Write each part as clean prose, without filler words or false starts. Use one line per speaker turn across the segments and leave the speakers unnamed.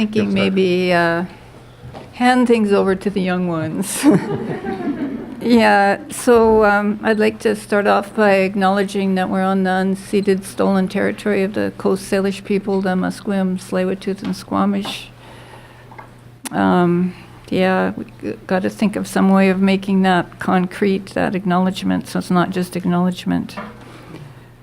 thinking
Yes,
maybe hand things over to the young ones. Yeah, so I'd like to start off by acknowledging that we're on the unceded stolen territory of the Coast Salish people, the Musqueam, Tsleil-Waututh, and Squamish. Yeah, we got to think of some way of making that concrete, that acknowledgement, so it's not just acknowledgement.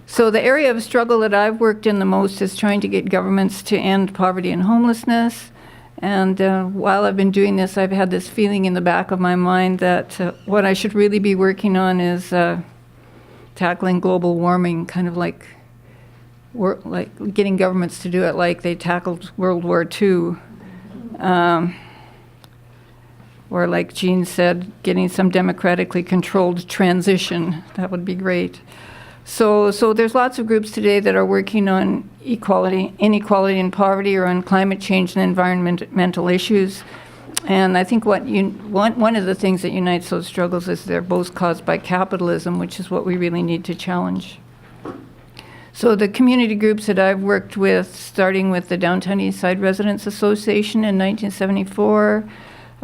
So the area of struggle that I've worked in the most is trying to get governments to end poverty and homelessness. And while I've been doing this, I've had this feeling in the back of my mind that what I should really be working on is tackling global warming, kind of like getting governments to do it like they tackled World War II. Or like Jean said, getting some democratically controlled transition. That would be great. So there's lots of groups today that are working on inequality and poverty, or on climate change and environmental issues. And I think one of the things that unites those struggles is they're both caused by capitalism, which is what we really need to challenge. So the community groups that I've worked with, starting with the Downtown Eastside Residents Association in 1974,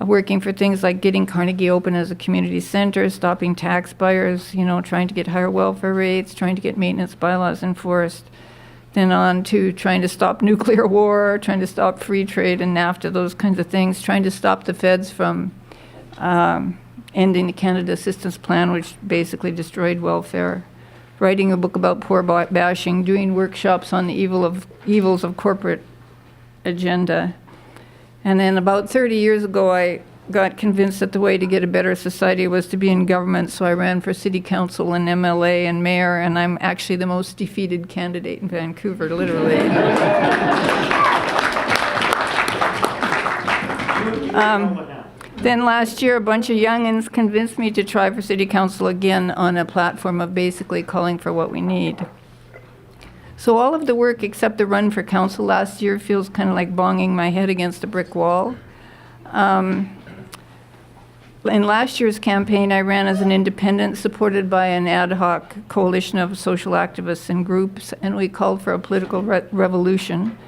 working for things like getting Carnegie open as a community center, stopping tax buyers, trying to get higher welfare rates, trying to get maintenance bylaws enforced, then on to trying to stop nuclear war, trying to stop free trade and NAFTA, those kinds of things, trying to stop the feds from ending the Canada Assistance Plan, which basically destroyed welfare, writing a book about poor bashing, doing workshops on the evils of corporate agenda. And then about 30 years ago, I got convinced that the way to get a better society was to be in government, so I ran for city council and MLA and mayor, and I'm actually the most defeated candidate in Vancouver, literally. Then last year, a bunch of youngins convinced me to try for city council again on a platform of basically calling for what we need. So all of the work except the run for council last year feels kind of like banging my head against a brick wall. In last year's campaign, I ran as an independent, supported by an ad hoc coalition of social activists and groups, and we called for a political revolution.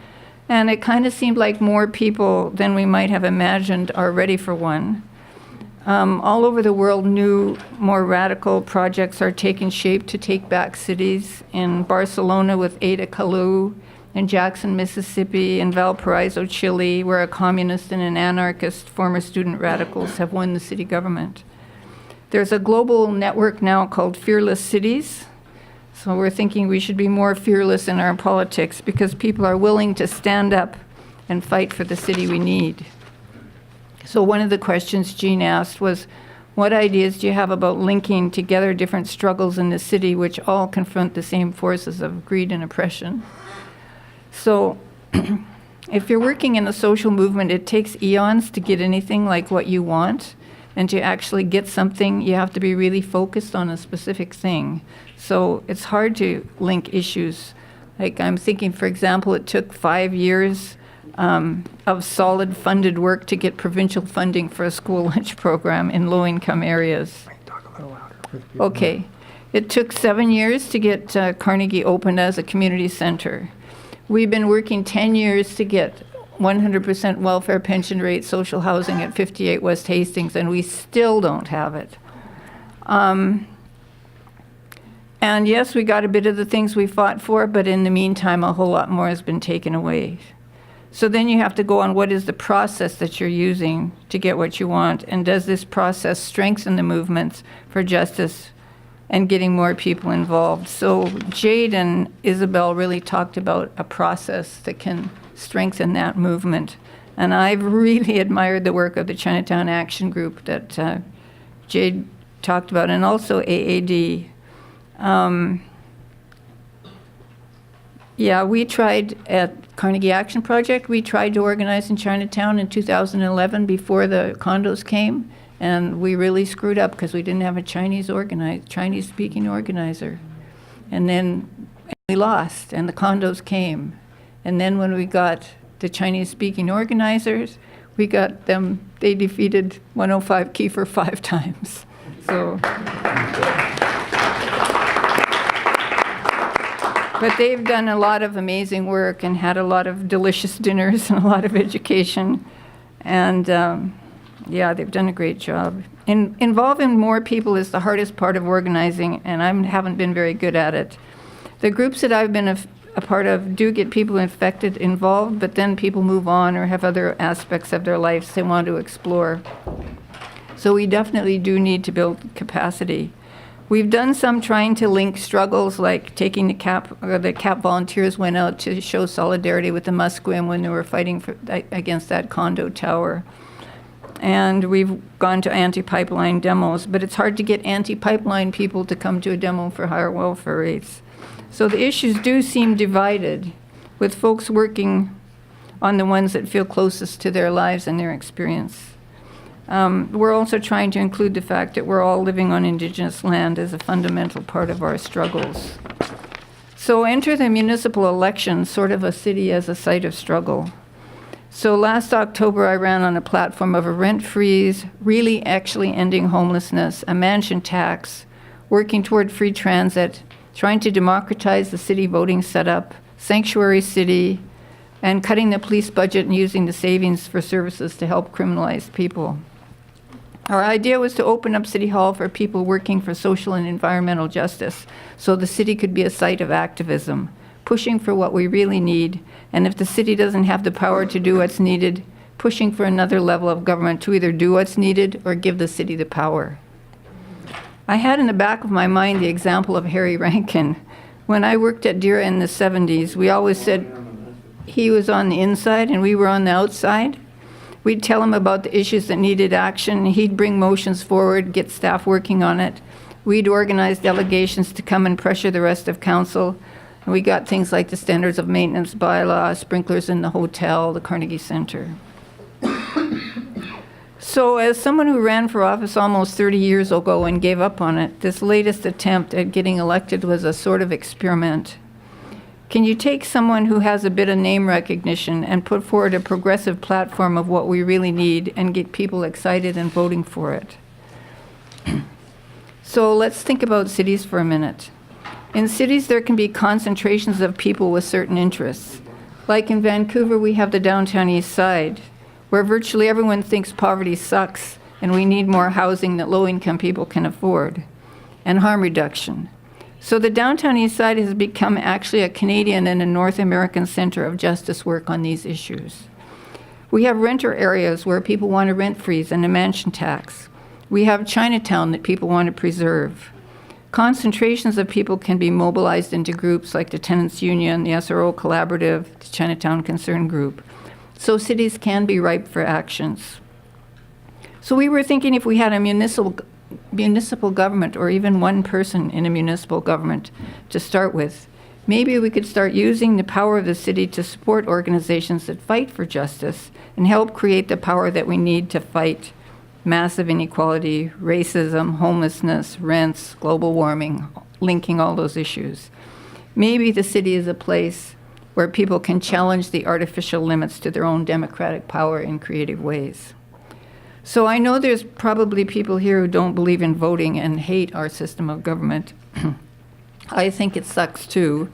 And it kind of seemed like more people than we might have imagined are ready for one. All over the world, new, more radical projects are taking shape to take back cities. In Barcelona with Ada Colau, in Jackson, Mississippi, in Valparaiso, Chile, where a communist and an anarchist former student radicals have won the city government. There's a global network now called Fearless Cities. So we're thinking we should be more fearless in our politics because people are willing to stand up and fight for the city we need. So one of the questions Jean asked was, what ideas do you have about linking together different struggles in the city which all confront the same forces of greed and oppression? So if you're working in a social movement, it takes eons to get anything like what you want. And to actually get something, you have to be really focused on a specific thing. So it's hard to link issues. Like I'm thinking, for example, it took 5 years of solid funded work to get provincial funding for a school lunch program in low-income areas.
Talk a little louder for the people.
Okay. It took 7 years to get Carnegie opened as a community center. We've been working 10 years to get 100% welfare pension rate social housing at 58 West Hastings, and we still don't have it. And yes, we got a bit of the things we fought for, but in the meantime, a whole lot more has been taken away. So then you have to go on what is the process that you're using to get what you want, and does this process strengthen the movements for justice and getting more people involved? So Jade and Isabel really talked about a process that can strengthen that movement. And I've really admired the work of the Chinatown Action Group that Jade talked about, and also AAD. Yeah, we tried at Carnegie Action Project, we tried to organize in Chinatown in 2011 before the condos came, and we really screwed up because we didn't have a Chinese-speaking organizer. And then we lost, and the condos came. And then when we got the Chinese-speaking organizers, we got them, they defeated 105 Kiefer 5 times. So. But they've done a lot of amazing work and had a lot of delicious dinners and a lot of education. And yeah, they've done a great job. Involving more people is the hardest part of organizing, and I haven't been very good at it. The groups that I've been a part of do get people involved, but then people move on or have other aspects of their lives they want to explore. So we definitely do need to build capacity. We've done some trying to link struggles, like taking the CAP volunteers went out to show solidarity with the Musqueam when they were fighting against that condo tower. And we've gone to anti-pipeline demos, but it's hard to get anti-pipeline people to come to a demo for higher welfare rates. So the issues do seem divided, with folks working on the ones that feel closest to their lives and their experience. We're also trying to include the fact that we're all living on Indigenous land as a fundamental part of our struggles. So enter the municipal election, sort of a city as a site of struggle. So last October, I ran on a platform of a rent freeze, really actually ending homelessness, a mansion tax, working toward free transit, trying to democratize the city voting setup, sanctuary city, and cutting the police budget and using the savings for services to help criminalized people. Our idea was to open up City Hall for people working for social and environmental justice, so the city could be a site of activism, pushing for what we really need, and if the city doesn't have the power to do what's needed, pushing for another level of government to either do what's needed or give the city the power. I had in the back of my mind the example of Harry Rankin. When I worked at DERA in the 70s, we always said he was on the inside and we were on the outside. We'd tell him about the issues that needed action. He'd bring motions forward, get staff working on it. We'd organize delegations to come and pressure the rest of council. And we got things like the standards of maintenance bylaw, sprinklers in the hotel, the Carnegie Center. So as someone who ran for office almost 30 years ago and gave up on it, this latest attempt at getting elected was a sort of experiment. Can you take someone who has a bit of name recognition and put forward a progressive platform of what we really need and get people excited and voting for it? So let's think about cities for a minute. In cities, there can be concentrations of people with certain interests. Like in Vancouver, we have the downtown east side, where virtually everyone thinks poverty sucks and we need more housing that low-income people can afford, and harm reduction. So the downtown east side has become actually a Canadian and a North American center of justice work on these issues. We have renter areas where people want a rent freeze and a mansion tax. We have Chinatown that people want to preserve. Concentrations of people can be mobilized into groups like the Tenants Union, the SRO Collaborative, the Chinatown Concern Group. So cities can be ripe for actions. So we were thinking if we had a municipal government, or even one person in a municipal government to start with, maybe we could start using the power of the city to support organizations that fight for justice and help create the power that we need to fight massive inequality, racism, homelessness, rents, global warming, linking all those issues. Maybe the city is a place where people can challenge the artificial limits to their own democratic power in creative ways. So I know there's probably people here who don't believe in voting and hate our system of government. I think it sucks too.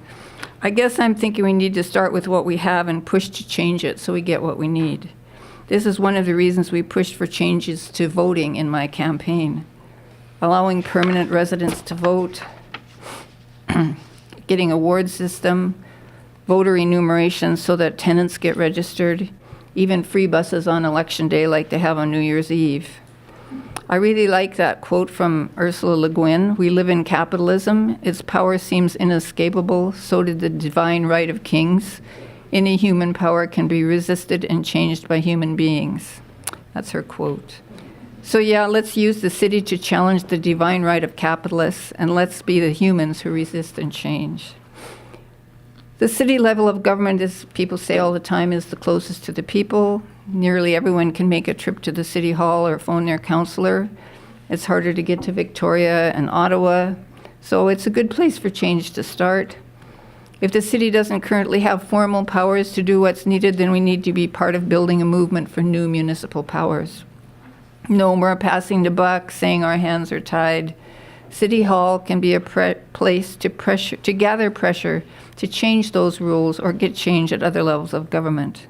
I guess I'm thinking we need to start with what we have and push to change it so we get what we need. This is one of the reasons we pushed for changes to voting in my campaign. Allowing permanent residents to vote, getting a ward system, voter enumeration so that tenants get registered, even free buses on election day like they have on New Year's Eve. I really like that quote from Ursula Le Guin, "We live in capitalism. Its power seems inescapable. So did the divine right of kings. Any human power can be resisted and changed by human beings." That's her quote. So yeah, let's use the city to challenge the divine right of capitalists, and let's be the humans who resist and change. The city level of government, as people say all the time, is the closest to the people. Nearly everyone can make a trip to the city hall or phone their councillor. It's harder to get to Victoria and Ottawa, so it's a good place for change to start. If the city doesn't currently have formal powers to do what's needed, then we need to be part of building a movement for new municipal powers. No more passing the buck, saying our hands are tied, City Hall can be a place to gather pressure to change those rules or get change at other levels of government.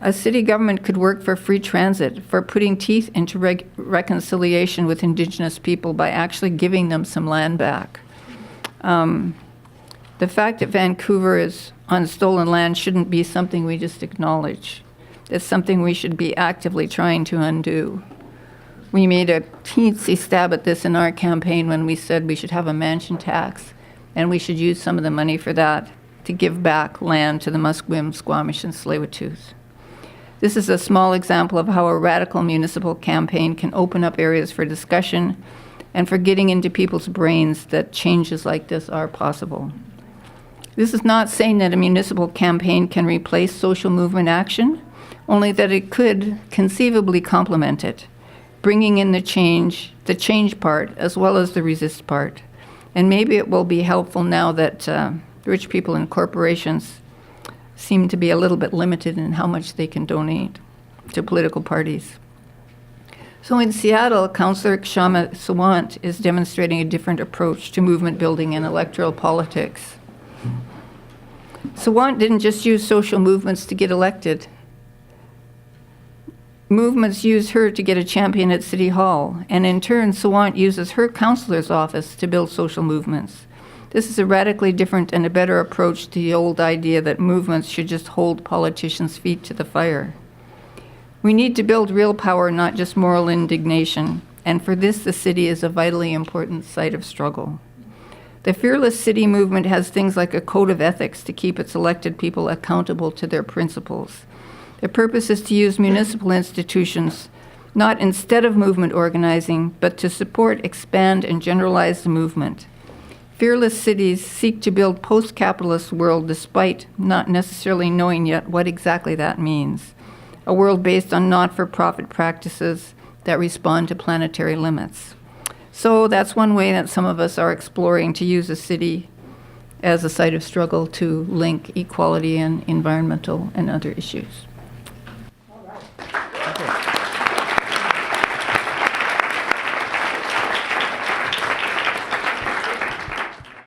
A city government could work for free transit, for putting teeth into reconciliation with Indigenous people by actually giving them some land back. The fact that Vancouver is on stolen land shouldn't be something we just acknowledge. It's something we should be actively trying to undo. We made a teensy stab at this in our campaign when we said we should have a mansion tax, and we should use some of the money for that to give back land to the Musqueam, Squamish, and Tsleil-Waututh. This is a small example of how a radical municipal campaign can open up areas for discussion and for getting into people's brains that changes like this are possible. This is not saying that a municipal campaign can replace social movement action, only that it could conceivably complement it, bringing in the change part as well as the resist part. And maybe it will be helpful now that rich people and corporations seem to be a little bit limited in how much they can donate to political parties. So in Seattle, Councillor Kshama Sawant is demonstrating a different approach to movement building and electoral politics. Sawant didn't just use social movements to get elected. Movements use her to get a champion at City Hall, and in turn, Sawant uses her councillor's office to build social movements. This is a radically different and a better approach to the old idea that movements should just hold politicians' feet to the fire. We need to build real power, not just moral indignation, and for this, the city is a vitally important site of struggle. The Fearless City movement has things like a code of ethics to keep its elected people accountable to their principles. The purpose is to use municipal institutions, not instead of movement organizing, but to support, expand, and generalize the movement. Fearless cities seek to build post-capitalist world despite not necessarily knowing yet what exactly that means. A world based on not-for-profit practices that respond to planetary limits. So that's one way that some of us are exploring to use a city as a site of struggle to link equality and environmental and other issues.